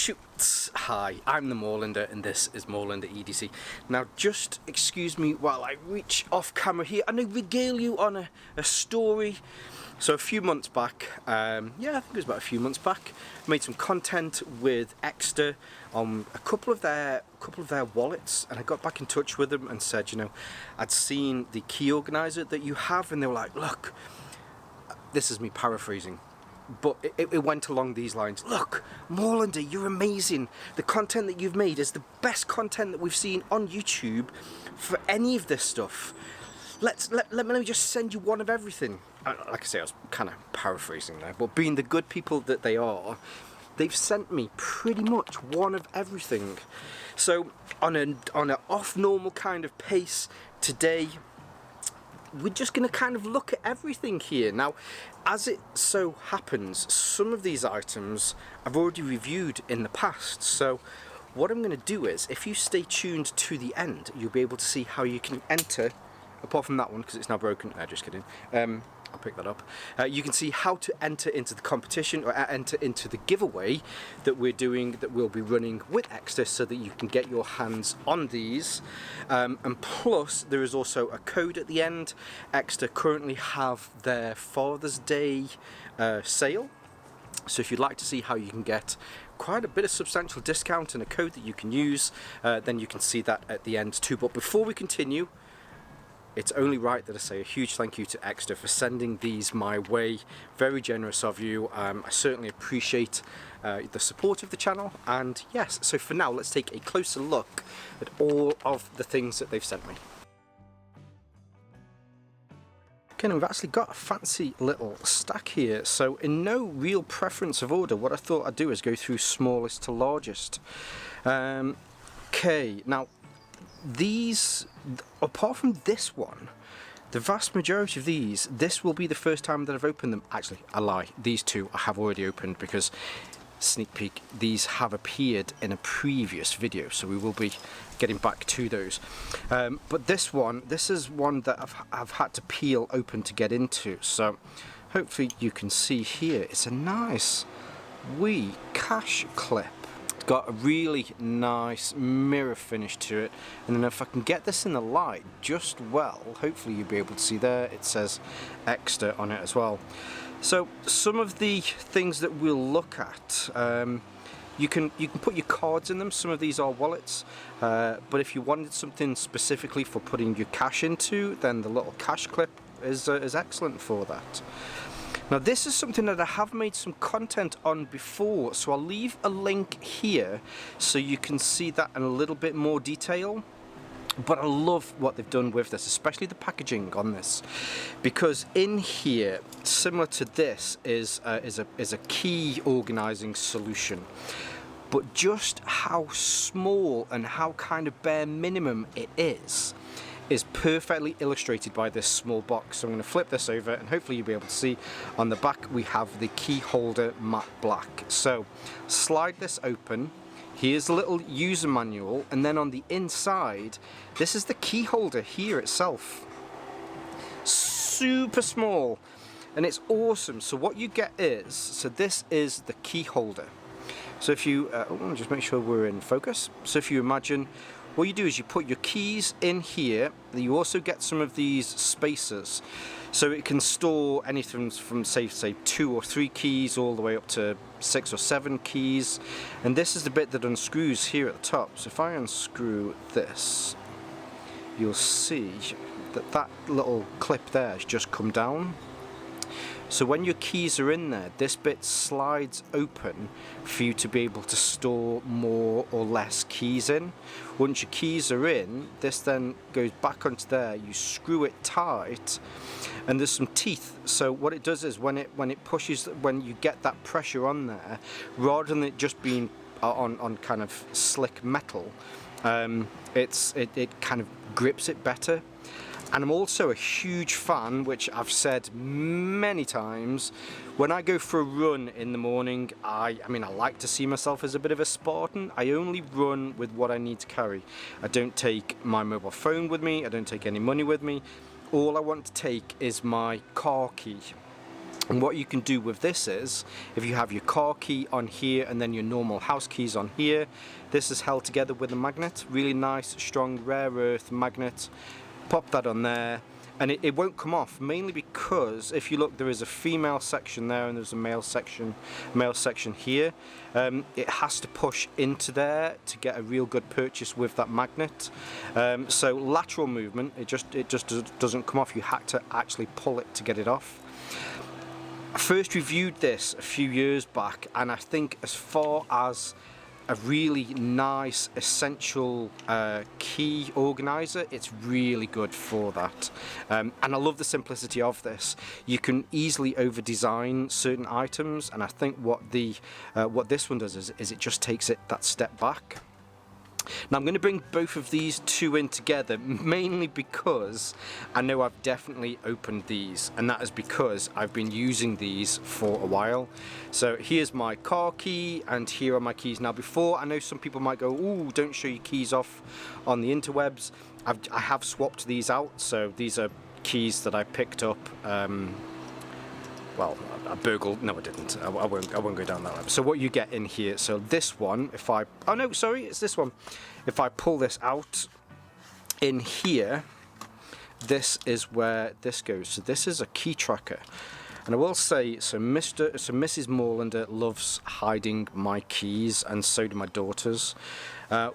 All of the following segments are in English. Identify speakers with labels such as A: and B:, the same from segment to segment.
A: Shoot! Hi, I'm the Moorlander and this is Moorlander EDC. Now just excuse me while I reach off camera here and I regale you on a story. So a few months back, yeah, I think it was about a few months back, I made some content with Ekster on a couple of their wallets, and I got back in touch with them and said, you know, I'd seen the key organizer that you have, and they were like, look, this is me paraphrasing, but it went along these lines. Look, Moorlander, you're amazing. The content that you've made is the best content that we've seen on YouTube for any of this stuff. Let me just send you one of everything. Like I say, I was kind of paraphrasing there, but being the good people that they are, they've sent me pretty much one of everything. So on an off normal kind of pace today, we're just going to kind of look at everything here. Now, as it so happens, some of these items I've already reviewed in the past, so what I'm going to do is, if you stay tuned to the end, you'll be able to see how you can enter, apart from that one because it's now broken. No, just kidding. I'll pick that up. You can see how to enter into the competition or enter into the giveaway that we're doing, that we'll be running with Ekster, so that you can get your hands on these. And plus, there is also a code at the end. Ekster currently have their Father's Day sale. So if you'd like to see how you can get quite a bit of substantial discount and a code that you can use, then you can see that at the end too. But before we continue, it's only right that I say a huge thank you to Ekster for sending these my way. Very generous of you. I certainly appreciate the support of the channel. And yes, so for now, let's take a closer look at all of the things that they've sent me. Okay, now we've actually got a fancy little stack here. So in no real preference of order, what I thought I'd do is go through smallest to largest. Okay, now these, apart from this one, the vast majority of these, this will be the first time that I've opened them. Actually, I lie, these two I have already opened because, sneak peek, these have appeared in a previous video, so we will be getting back to those. But this one, this is one that I've had to peel open to get into, so hopefully you can see here, it's a nice wee cash clip. Got a really nice mirror finish to it, and then if I can get this in the light just well, hopefully you'll be able to see there, it says Ekster on it as well. So some of the things that we'll look at, you can put your cards in them. Some of these are wallets, but if you wanted something specifically for putting your cash into, then the little cash clip is excellent for that. Now this is something that I have made some content on before, so I'll leave a link here so you can see that in a little bit more detail. But I love what they've done with this, especially the packaging on this, because in here, similar to this, is a key organizing solution. But just how small and how kind of bare minimum it is perfectly illustrated by this small box. So I'm going to flip this over and hopefully you'll be able to see on the back we have the key holder matte black. So slide this open, here's a little user manual, and then on the inside this is the key holder here itself. Super small, and it's awesome. So what you get is, so this is the key holder. So if you, just make sure we're in focus. So if you imagine, what you do is you put your keys in here. You also get some of these spacers, so it can store anything from say 2 or 3 keys all the way up to 6 or 7 keys. And this is the bit that unscrews here at the top. So if I unscrew this, you'll see that that little clip there has just come down. So when your keys are in there, this bit slides open for you to be able to store more or less keys in. Once your keys are in, this then goes back onto there, you screw it tight, and there's some teeth. So what it does is when it pushes, when you get that pressure on there, rather than it just being on kind of slick metal, it kind of grips it better. And I'm also a huge fan, which I've said many times, when I go for a run in the morning, I mean I like to see myself as a bit of a Spartan. I only run with what I need to carry. I don't take my mobile phone with me, I don't take any money with me. All I want to take is my car key. And what you can do with this is, if you have your car key on here and then your normal house keys on here, this is held together with a magnet. Really nice, strong, rare earth magnet. Pop that on there, and it won't come off, mainly because if you look, there is a female section there and there's a male section here. It has to push into there to get a real good purchase with that magnet. So lateral movement, it just doesn't come off. You had to actually pull it to get it off. I first reviewed this a few years back, and I think as far as a really nice essential key organizer, it's really good for that. And I love the simplicity of this. You can easily over design certain items, and I think what this one does is it just takes it that step back. Now I'm going to bring both of these two in together, mainly because I know I've definitely opened these, and that is because I've been using these for a while. So here's my car key, and here are my keys. Now before, I know some people might go, ooh, don't show your keys off on the interwebs. I have swapped these out, so these are keys that I picked up. Well, I burgled. No, I didn't. I won't go down that level. So what you get in here, so this one, if I, oh no, sorry, it's this one. If I pull this out, in here, this is where this goes. So this is a key tracker. And I will say, so Mrs. Morlander loves hiding my keys, and so do my daughters.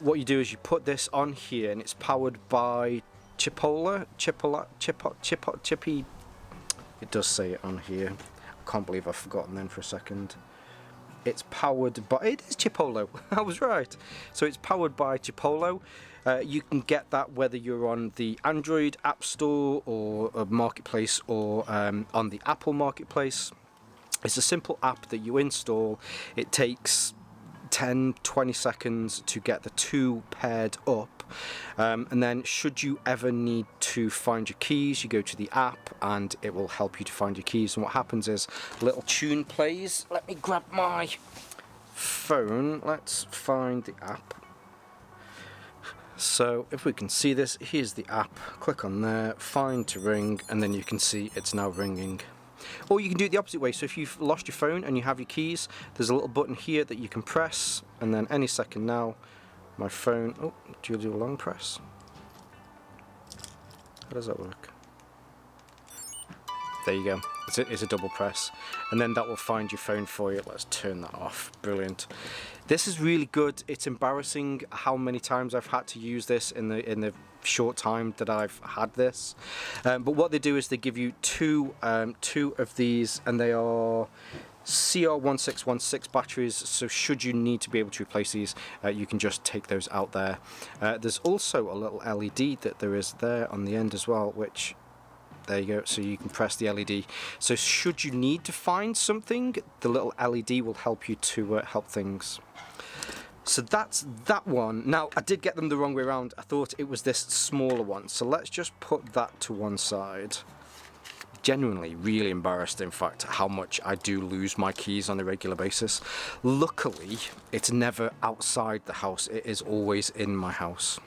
A: What you do is you put this on here, and it's powered by Chipola. It does say it on here. I can't believe I've forgotten then for a second. It's powered by, it is Chipola. I was right. So it's powered by Chipola. You can get that whether you're on the Android App Store or a marketplace, or on the Apple Marketplace. It's a simple app that you install. It takes 10-20 seconds to get the two paired up, and then should you ever need to find your keys, you go to the app and it will help you to find your keys. And what happens is a little tune plays. Let me grab my phone, let's find the app. So if we can see this, here's the app. Click on there, find to ring, and then you can see it's now ringing. Or you can do it the opposite way. So if you've lost your phone and you have your keys, there's a little button here that you can press, and then any second now, my phone, oh, do you do a long press? How does that work? There you go. It's a double press, and then that will find your phone for you. Let's turn that off. Brilliant. This is really good. It's embarrassing how many times I've had to use this in the short time that I've had this. But what they do is they give you two of these, and they are CR1616 batteries, so should you need to be able to replace these, you can just take those out there. There's also a little LED that there is there on the end as well, which, there you go, so you can press the LED. So should you need to find something, the little LED will help you to help things. So that's that one. Now, I did get them the wrong way around. I thought it was this smaller one, so let's just put that to one side. Genuinely really embarrassed, in fact, how much I do lose my keys on a regular basis. Luckily, it's never outside the house. It is always in my house.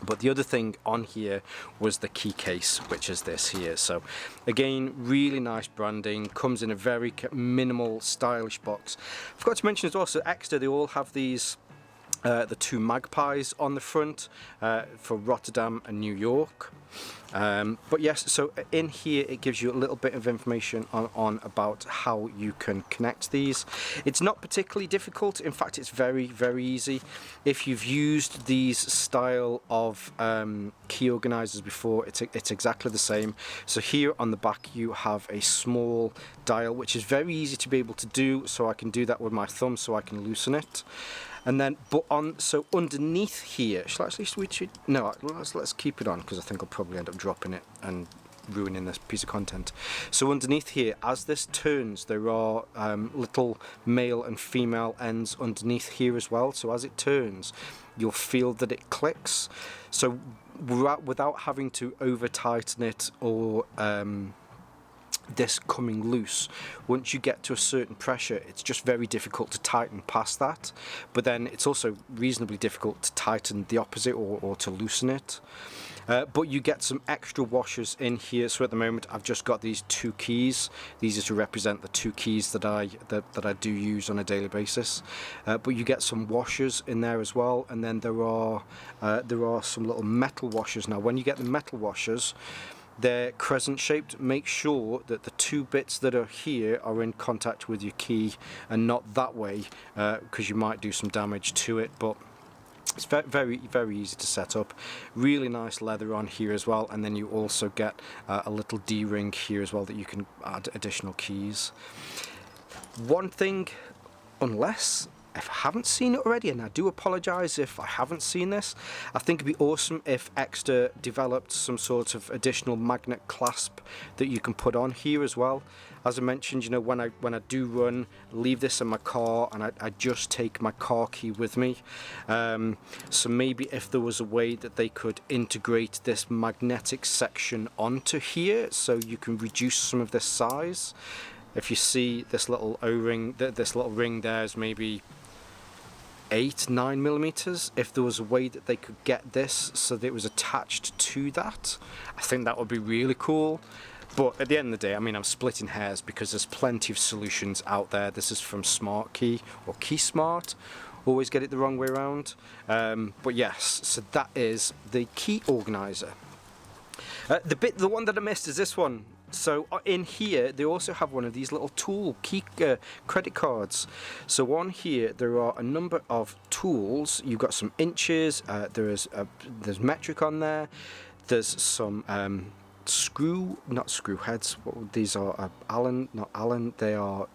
A: But the other thing on here was the key case, which is this here. So again, really nice branding, comes in a very minimal, stylish box. I forgot to mention as well, so Ekster, they all have these, the two magpies on the front for Rotterdam and New York. But yes, so in here it gives you a little bit of information on about how you can connect these. It's not particularly difficult. In fact, it's very, very easy. If you've used these style of key organizers before, it's exactly the same. So here on the back you have a small dial, which is very easy to be able to do. So I can do that with my thumb, so I can loosen it. And then, so underneath here, shall I actually switch it? No, let's keep it on, because I think I'll probably end up dropping it and ruining this piece of content. So underneath here, as this turns, there are little male and female ends underneath here as well. So as it turns, you'll feel that it clicks. So without having to over tighten it or this coming loose. Once you get to a certain pressure, it's just very difficult to tighten past that, but then it's also reasonably difficult to tighten the opposite, or to loosen it. But you get some extra washers in here. So at the moment I've just got these 2 keys. These are to represent the 2 keys that I do use on a daily basis. But you get some washers in there as well, and then there are some little metal washers. Now when you get the metal washers, they're crescent shaped. Make sure that the 2 bits that are here are in contact with your key and not that way, because you might do some damage to it. But it's very easy to set up. Really nice leather on here as well, and then you also get a little D-ring here as well that you can add additional keys. One thing, unless if I haven't seen it already, and I do apologise if I haven't seen this, I think it'd be awesome if Ekster developed some sort of additional magnet clasp that you can put on here as well. As I mentioned, you know, when I do run, leave this in my car, and I just take my car key with me. So maybe if there was a way that they could integrate this magnetic section onto here, so you can reduce some of this size. If you see this little O-ring, this little ring there is maybe 8-9 millimeters. If there was a way that they could get this so that it was attached to that, I think that would be really cool. But at the end of the day, I mean, I'm splitting hairs because there's plenty of solutions out there. This is from Smart Key or Key Smart. Always get it the wrong way around. But yes, so that is the key organizer. The one that I missed is this one. So in here they also have one of these little tool key credit cards. So on here there are a number of tools. You've got some inches. There's metric on there. There's some not screw heads. These are Allen, not Allen. They are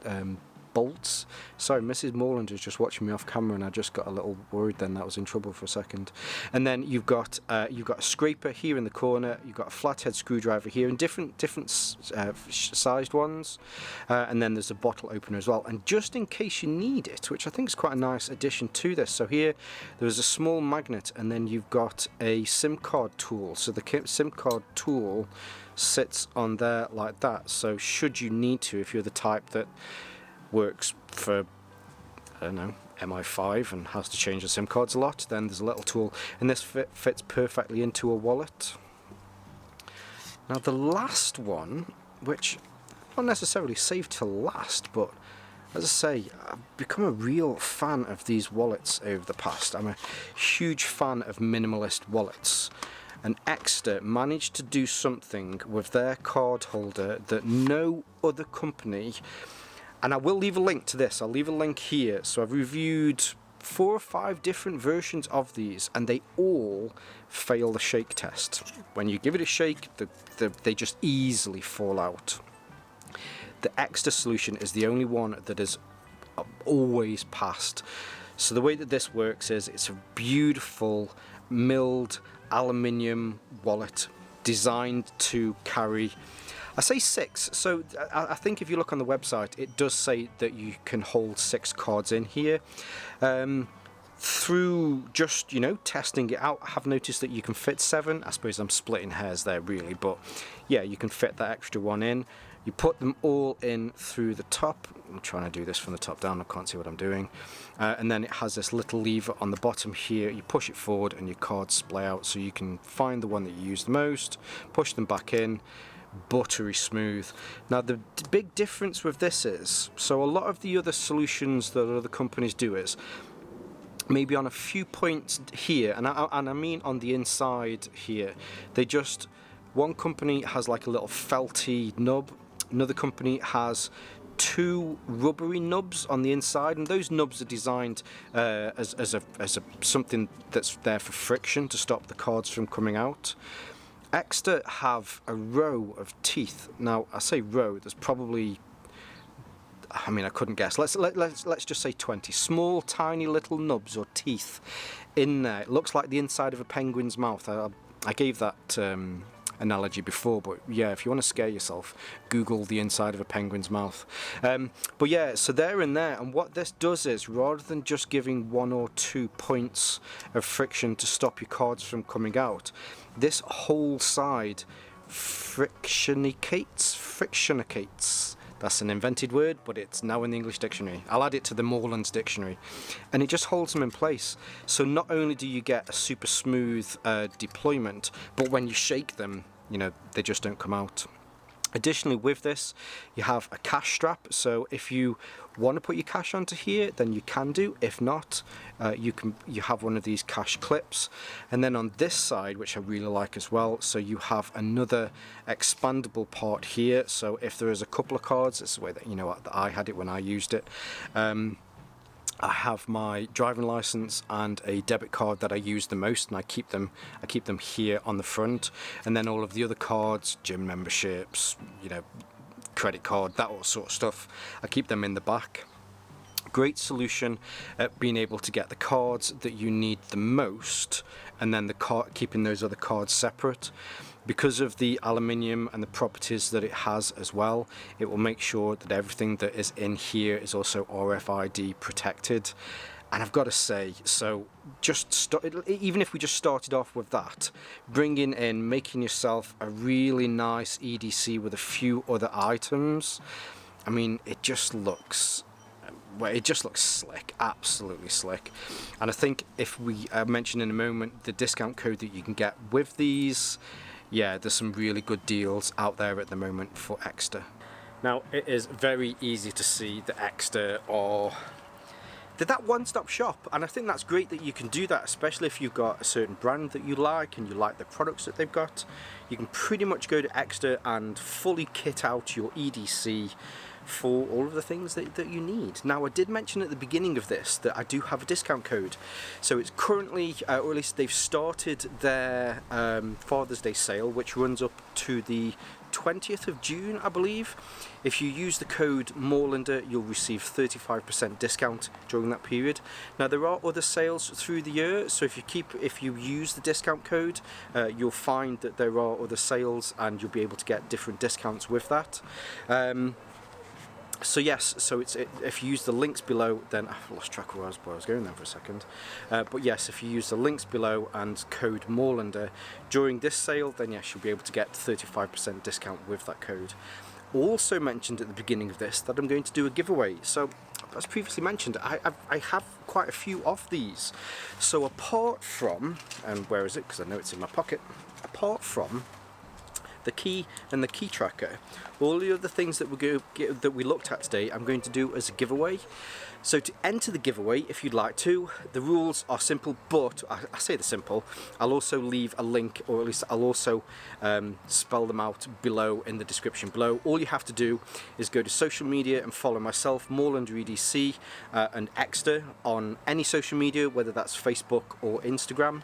A: bolts. Sorry, Mrs. Morland is just watching me off camera, and I just got a little worried then that I was in trouble for a second. And then you've got a scraper here in the corner. You've got a flathead screwdriver here, and different sized ones. And then there's a bottle opener as well. And just in case you need it, which I think is quite a nice addition to this. So here there's a small magnet, and then you've got a SIM card tool. So the SIM card tool sits on there like that. So should you need to, if you're the type that works for, I don't know, MI5 and has to change the SIM cards a lot, then there's a little tool, and this fits perfectly into a wallet. Now the last one, which not necessarily saved to last, but as I say, I've become a real fan of these wallets over the past. I'm a huge fan of minimalist wallets, and Ekster managed to do something with their card holder that no other company. And I will leave a link to this. I'll leave a link here. So I've reviewed 4 or 5 different versions of these, and they all fail the shake test. When you give it a shake, they just easily fall out. The Ekster solution is the only one that has always passed. So the way that this works is it's a beautiful milled aluminium wallet designed to carry, I say 6, so I think if you look on the website it does say that you can hold 6 cards in here. Through just, you know, testing it out, I have noticed that you can fit 7. I suppose I'm splitting hairs there really, but yeah, you can fit that extra one in. You put them all in through the top. I'm trying to do this from the top down, I can't see what I'm doing. And then it has this little lever on the bottom here. You push it forward and your cards splay out, so you can find the one that you use the most, push them back in. Buttery smooth. Now the big difference with this is, so a lot of the other solutions that other companies do is maybe on a few points here, and I mean on the inside here, they just, one company has like a little felty nub, another company has 2 rubbery nubs on the inside, and those nubs are designed as something that's there for friction to stop the cards from coming out. Ekster have a row of teeth. Now I say row, there's probably, I mean I couldn't guess, let's just say 20 small tiny little nubs or teeth in there. It looks like the inside of a penguin's mouth. I gave that analogy before, but yeah, if you want to scare yourself, Google the inside of a penguin's mouth. But yeah, so they're in there, and what this does is, rather than just giving 1 or 2 points of friction to stop your cards from coming out, this whole side frictionicates. That's an invented word, but it's now in the English dictionary. I'll add it to the Moorlands dictionary. And it just holds them in place. So not only do you get a super smooth deployment, but when you shake them, you know, they just don't come out. Additionally, with this, you have a cash strap, so if you want to put your cash onto here, then you can do. If not, you have one of these cash clips. And then on this side, which I really like as well, so you have another expandable part here. So if there is a couple of cards, this is the way that, you know, that I had it when I used it. I have my driving license and a debit card that I use the most, and I keep them here on the front, and then all of the other cards, gym memberships, you know, credit card, that all sort of stuff, I keep them in the back. Great solution at being able to get the cards that you need the most, and then keeping those other cards separate. Because of the aluminium and the properties that it has as well, it will make sure that everything that is in here is also RFID protected. And I've got to say, so even if we just started off with that, making yourself a really nice EDC with a few other items, I mean, it just looks slick, absolutely slick. And I think if we mention in a moment the discount code that you can get with these, yeah, there's some really good deals out there at the moment for Ekster. Now, it is very easy to see that Ekster they're that one-stop shop, and I think that's great that you can do that, especially if you've got a certain brand that you like and you like the products that they've got. You can pretty much go to Ekster and fully kit out your EDC for all of the things that you need. Now, I did mention at the beginning of this that I do have a discount code. So it's currently, or at least they've started their Father's Day sale, which runs up to the 20th of June, I believe. If you use the code Moorlander, you'll receive 35% discount during that period. Now, there are other sales through the year, so if you use the discount code, you'll find that there are other sales and you'll be able to get different discounts with that. So yes, if you use the links below, then I've lost track of where I was going there for a second. But yes, if you use the links below and code Moorlander during this sale, then yes, you'll be able to get 35% discount with that code. Also mentioned at the beginning of this that I'm going to do a giveaway. So as previously mentioned, I have quite a few of these. So apart from, and where is it? Because I know it's in my pocket. Apart from the key and the key tracker, all the other things that we looked at today, I'm going to do as a giveaway. So to enter the giveaway, if you'd like to, the rules are simple, but I say they're simple. I'll also leave a link, or at least I'll also spell them out below in the description below. All you have to do is go to social media and follow myself, Moorlander EDC, and Ekster on any social media, whether that's Facebook or Instagram.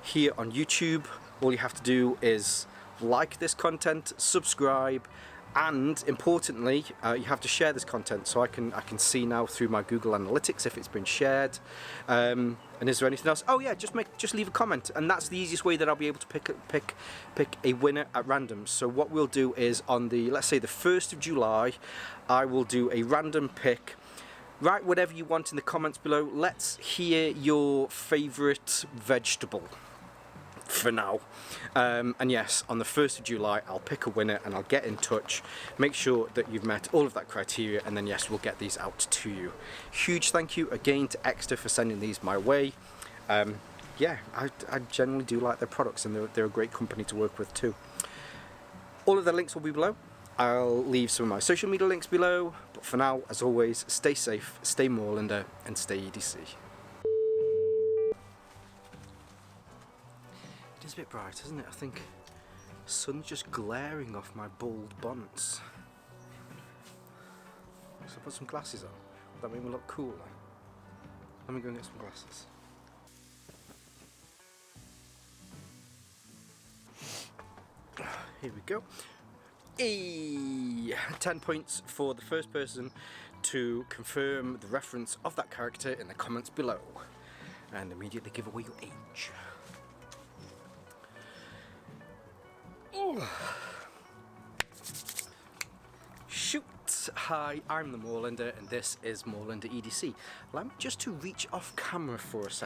A: Here on YouTube, all you have to do is like this content, subscribe, and importantly, you have to share this content so I can see now through my Google Analytics if it's been shared. And is there anything else? Oh yeah, just leave a comment, and that's the easiest way that I'll be able to pick a winner at random. So what we'll do is on let's say the 1st of July, I will do a random pick. Write whatever you want in the comments below. Let's hear your favourite vegetable for now, and yes, on the 1st of July I'll pick a winner and I'll get in touch, make sure that you've met all of that criteria, and then yes, we'll get these out to you. Huge thank you again to Ekster for sending these my way. Yeah, I generally do like their products, and they're a great company to work with too. All of the links will be below. I'll leave some of my social media links below, but for now, as always, stay safe, stay Moorlander, and stay EDC. It's a bit bright, isn't it? I think the sun's just glaring off my bald bonds. So I put some glasses on. That made me look cooler. Let me go and get some glasses. Here we go. 10 points for the first person to confirm the reference of that character in the comments below, and immediately give away your age. Shoot! Hi, I'm the Moorlander, and this is Moorlander EDC. Allow me just to reach off camera for a second.